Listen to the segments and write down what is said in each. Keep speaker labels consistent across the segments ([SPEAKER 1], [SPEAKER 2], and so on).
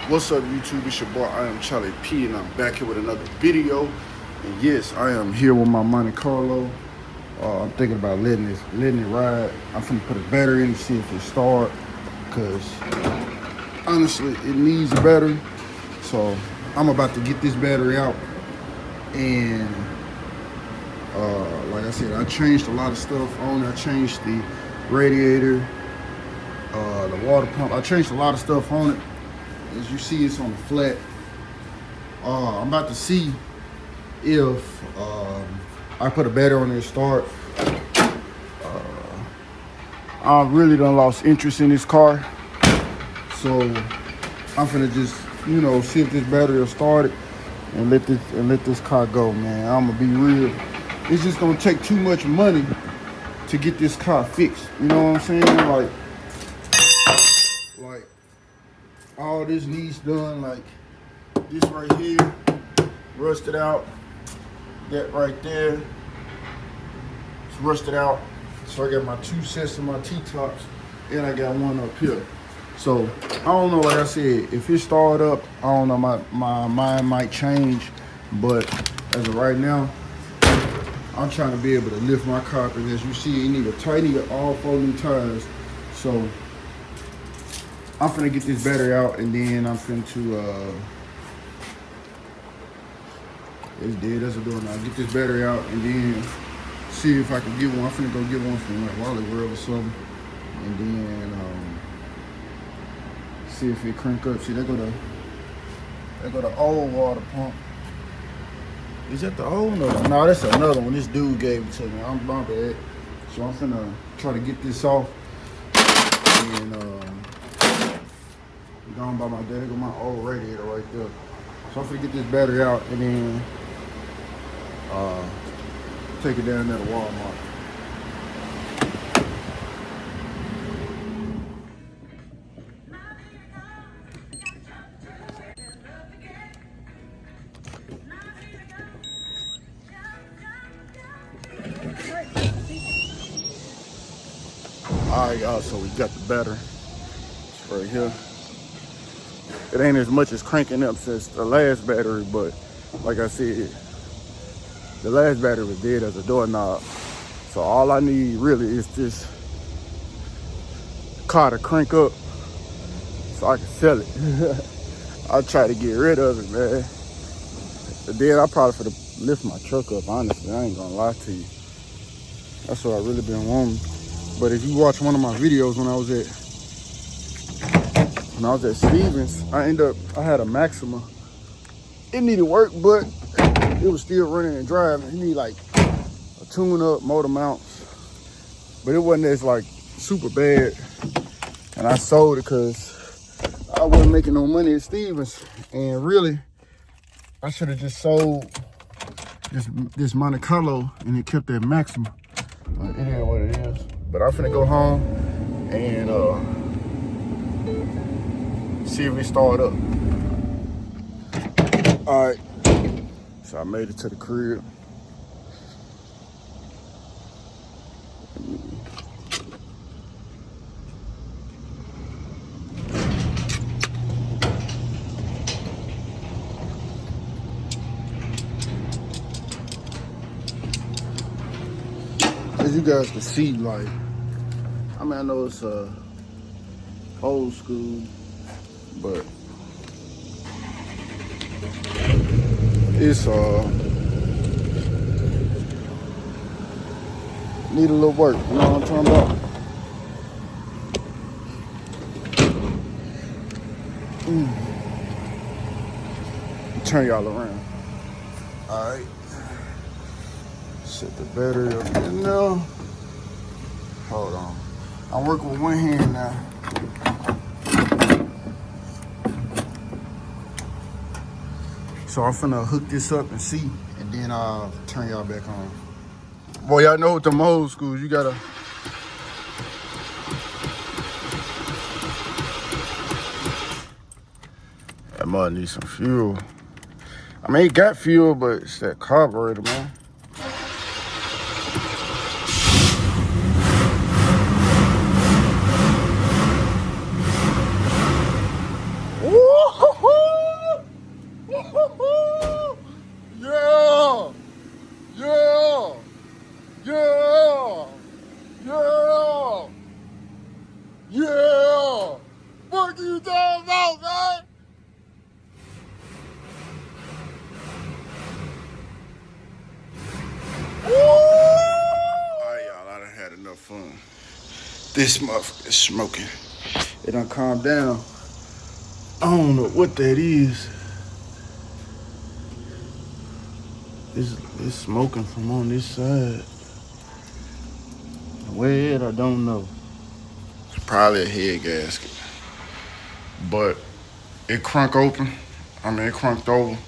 [SPEAKER 1] What's up, YouTube? It's your boy, I am Charlie P, and I'm back here with another video. And yes, I am here with my Monte Carlo. I'm thinking about letting it ride. I'm finna put a battery in to see if it start, because honestly, it needs a battery. So I'm about to get this battery out, and like I said, I changed a lot of stuff on it. I changed the radiator, the water pump. I changed a lot of stuff on it. As you see, it's on the flat. I'm about to see if I put a battery on it and start. I really done lost interest in this car, so I'm finna just, see if this battery will start it and let this car go, man. I'm gonna be real. It's just gonna take too much money to get this car fixed. You know what I'm saying? Like all this needs done, like this right here, rusted out. That right there, it's rusted out. So I got my 2 sets of my T-tops, and I got one up here. So I don't know, like I said, if it start up, I don't know, my mind might change. But as of right now, I'm trying to be able to lift my car, because as you see, it need all 4 new tires. So I'm finna get this battery out, and then I'm finna it's dead, that's a door now. Get this battery out, and then see if I can get one. I'm finna go get one from like Wally World or something, and then see if it crank up. See, there go the old water pump. Is that the old one? No, that's another one. This dude gave it to me. I'm bumping it. So I'm finna try to get this off, and gone by my dad. There go my old radiator right there. So I'm finna get this battery out, and then take it down there to Walmart. All right, y'all, so we got the battery. It's right here. It ain't as much as cranking up since the last battery, but like I said, the last battery was dead as a doorknob. So all I need really is this car to crank up so I can sell it. I'll try to get rid of it, man. But then I probably could lift my truck up, honestly. I ain't gonna lie to you. That's what I really been wanting. But if you watch one of my videos when I was at Stevens, I had a Maxima. It needed work, but it was still running and driving. You need like a tune-up, motor mounts, but it wasn't as like super bad. And I sold it because I wasn't making no money at Stevens. And really, I should have just sold this Monte Carlo and it kept that Maxima. But it is what it is. But I'm finna go home and see if it start up. All right. So I made it to the crib. As you guys can see, like, I mean, I know it's old school, but it's need a little work, you know what I'm talking about? Turn y'all around. All right. Set the battery up in there. Hold on. I'm working with one hand now. So I'm finna hook this up and see, and then I'll turn y'all back on. Boy, y'all know with them old schools, you gotta. That mud needs some fuel. I mean, it got fuel, but it's that carburetor, man. Woo! fuck you talking about, man? Alright, y'all, I done had enough fun. This motherfucker is smoking. It done calmed down. I don't know what that is. It's smoking from on this side. Where I don't know. It's probably a head gasket. But it crunked open. It crunked over.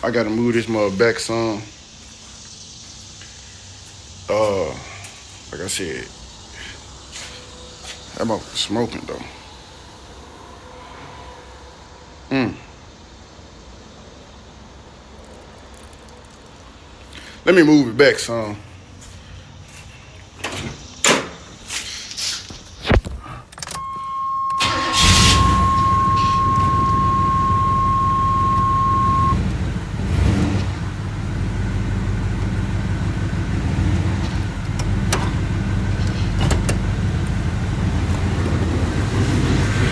[SPEAKER 1] I gotta move this mother back some. Like I said, that motherfucker smoking though. Let me move it back some.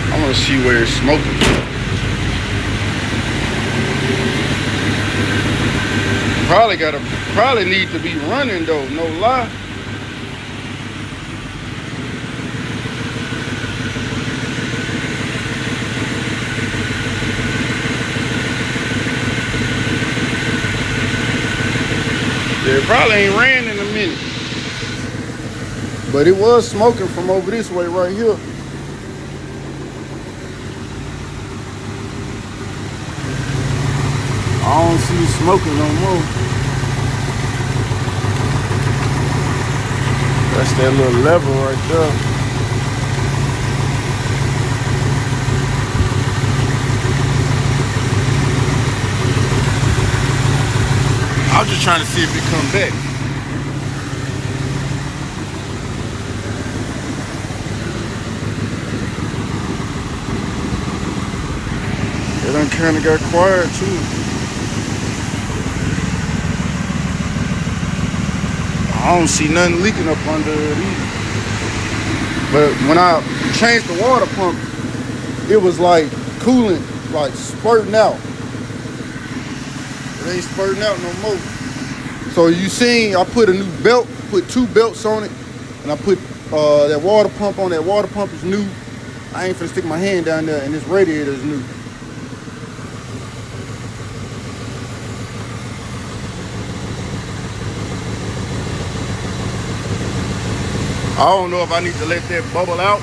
[SPEAKER 1] I want to see where it's smoking. Probably need to be running though, no lie. Yeah, it probably ain't ran in a minute. But it was smoking from over this way right here. I don't see it smoking no more. That's that little lever right there. I was just trying to see if it come back. It done kind of got quiet too. I don't see nothing leaking up under it either. But when I changed the water pump, it was like coolant, like spurting out. It ain't spurting out no more. So you seen, I put a new belt, put 2 belts on it, and I put that water pump on. That water pump is new. I ain't finna stick my hand down there, and this radiator is new. I don't know if I need to let that bubble out.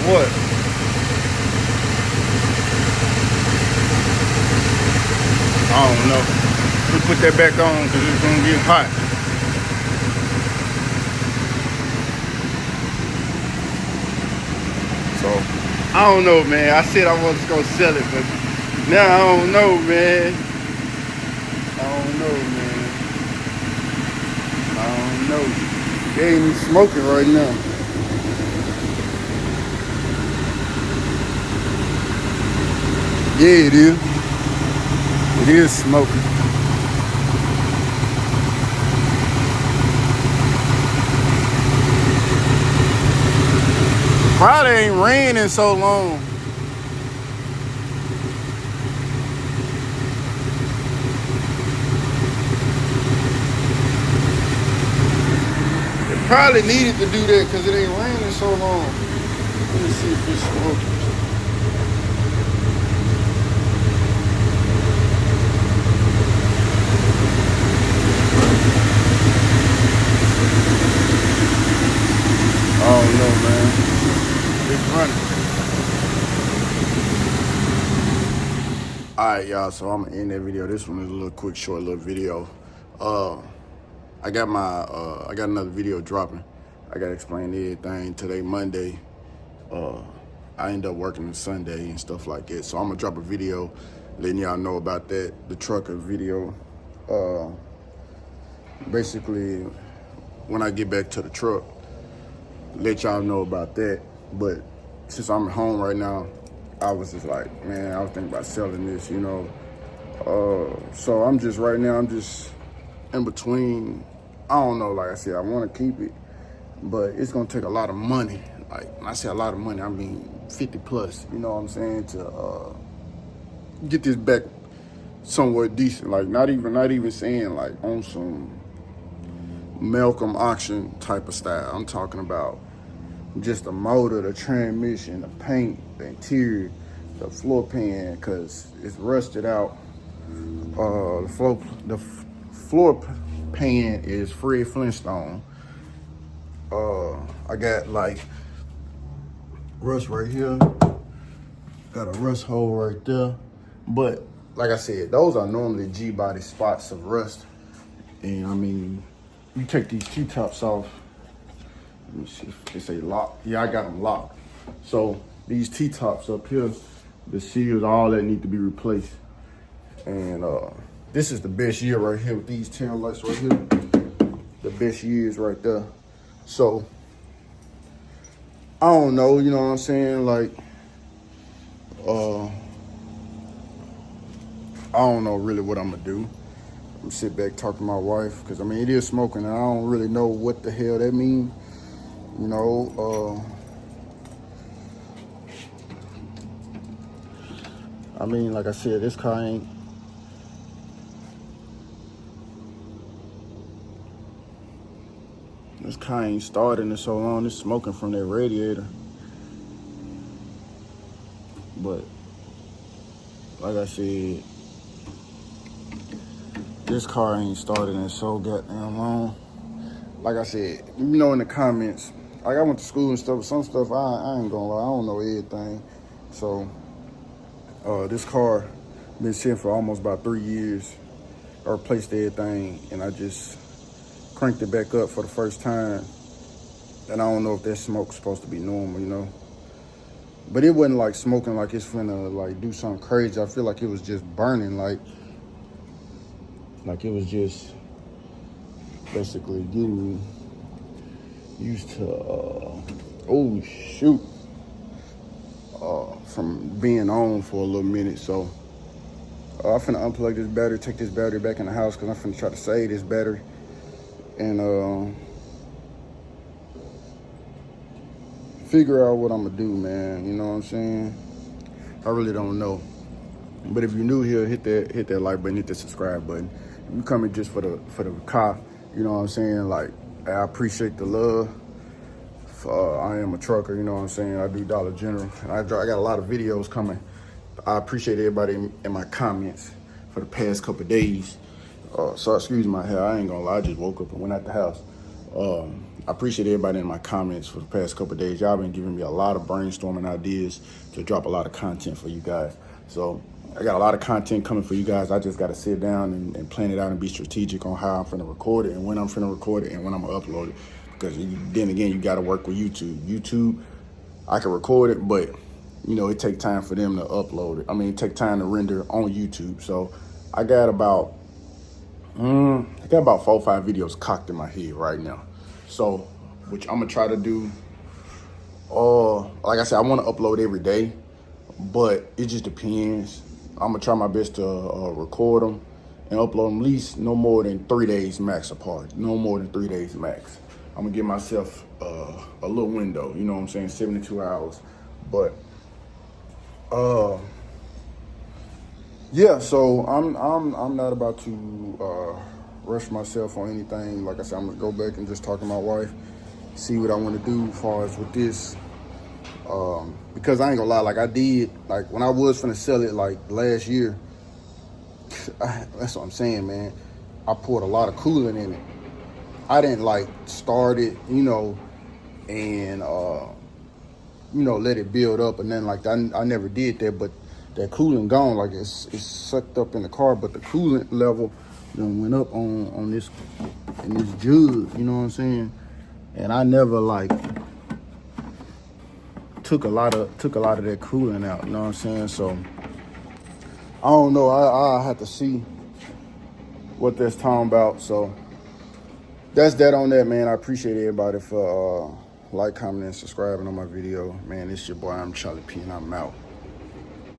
[SPEAKER 1] What? I don't know. Let's put that back on because it's gonna get hot. So, I don't know, man. I said I was gonna sell it, but now I don't know, man. I don't know, man. I don't know. They ain't even smoking right now. Yeah, it is. It is smoking. Probably ain't rained in so long. Probably needed to do that because it ain't raining so long. Let me see if it's smoking. I don't know, man. It's running. Alright, y'all, so I'm gonna end that video. This one is a little quick, short little video. I got another video dropping. I gotta explain everything today, Monday. I end up working on Sunday and stuff like that. So I'm gonna drop a video letting y'all know about that, the trucker video. Basically, when I get back to the truck, let y'all know about that. But since I'm at home right now, I was just like, man, I was thinking about selling this, So I'm just, right now, I'm just in between I don't know, like I said, I want to keep it, but it's gonna take a lot of money. Like when I say a lot of money, I mean 50 plus, you know what I'm saying, to get this back somewhat decent. Like not even saying like on some Malcolm auction type of style. I'm talking about just the motor, the transmission, the paint, the interior, the floor pan, cause it's rusted out. The floor pan is Fred Flintstone. I got like rust right here. Got a rust hole right there. But like I said, those are normally Gbody spots of rust. And I mean, you take these T-tops off. Let me see if they say lock. Yeah, I got them locked. So these T-tops up here, the seals, all that need to be replaced. And this is the best year right here with these tail lights right here. The best years right there. So I don't know, you know what I'm saying? Like, I don't know really what I'm gonna do. I'm gonna sit back, talk to my wife, because I mean, it is smoking, and I don't really know what the hell that means. You know, I mean, like I said, this car ain't, starting in so long. It's smoking from that radiator. But like I said, this car ain't started in so goddamn long. Like I said, you know, in the comments, like I went to school and stuff, some stuff I ain't gonna lie, I don't know everything. So this car been sitting for almost about 3 years. I replaced everything, and I just cranked it back up for the first time. And I don't know if that smoke's supposed to be normal, you know. But it wasn't like smoking like it's finna like do something crazy. I feel like it was just burning, like it was just basically getting used to oh shoot, from being on for a little minute. So I'm finna unplug this battery, take this battery back in the house, because I'm finna try to save this battery and figure out what I'm gonna do, man. You know what I'm saying? I really don't know. But if you're new here, hit that like button, hit the subscribe button. If you coming just for the car, you know what I'm saying? Like, I appreciate the love. I am a trucker, you know what I'm saying? I do Dollar General, and I got a lot of videos coming. I appreciate everybody in my comments for the past couple of days. So excuse my hair, I ain't gonna lie, I just woke up and went out the house. I appreciate everybody in my comments for the past couple of days. Y'all been giving me a lot of brainstorming ideas to drop a lot of content for you guys. So I got a lot of content coming for you guys. I just got to sit down and plan it out and be strategic on how I'm finna record it and when I'm finna record it and when I'm gonna upload it. Because then again, you got to work with YouTube. YouTube, I can record it, but you know, it take time for them to upload it. I mean, it take time to render on YouTube. So I got about 4 or 5 videos cocked in my head right now. So, which I'm gonna try to do. Like I said, I want to upload every day, but it just depends. I'm gonna try my best to record them and upload them at least no more than 3 days max apart. No more than 3 days max. I'm gonna give myself a little window. You know what I'm saying? 72 hours. But yeah. So I'm not about to rush myself on anything. Like I said, I'm gonna go back and just talk to my wife, see what I want to do as far as with this. Because I ain't gonna lie, like I did, like when I was finna sell it like last year, that's what I'm saying, man. I poured a lot of coolant in it. I didn't like start it, you know, and you know, let it build up, and then like that. I never did that, but that coolant gone, like it's sucked up in the car, but the coolant level, you know, went up on this in this jug, you know what I'm saying? And I never like took a lot of that coolant out, you know what I'm saying? So I don't know. I have to see what that's talking about. So that's that on that, man. I appreciate everybody for like, commenting, and subscribing on my video. Man, it's your boy, I'm Charlie P, and I'm out.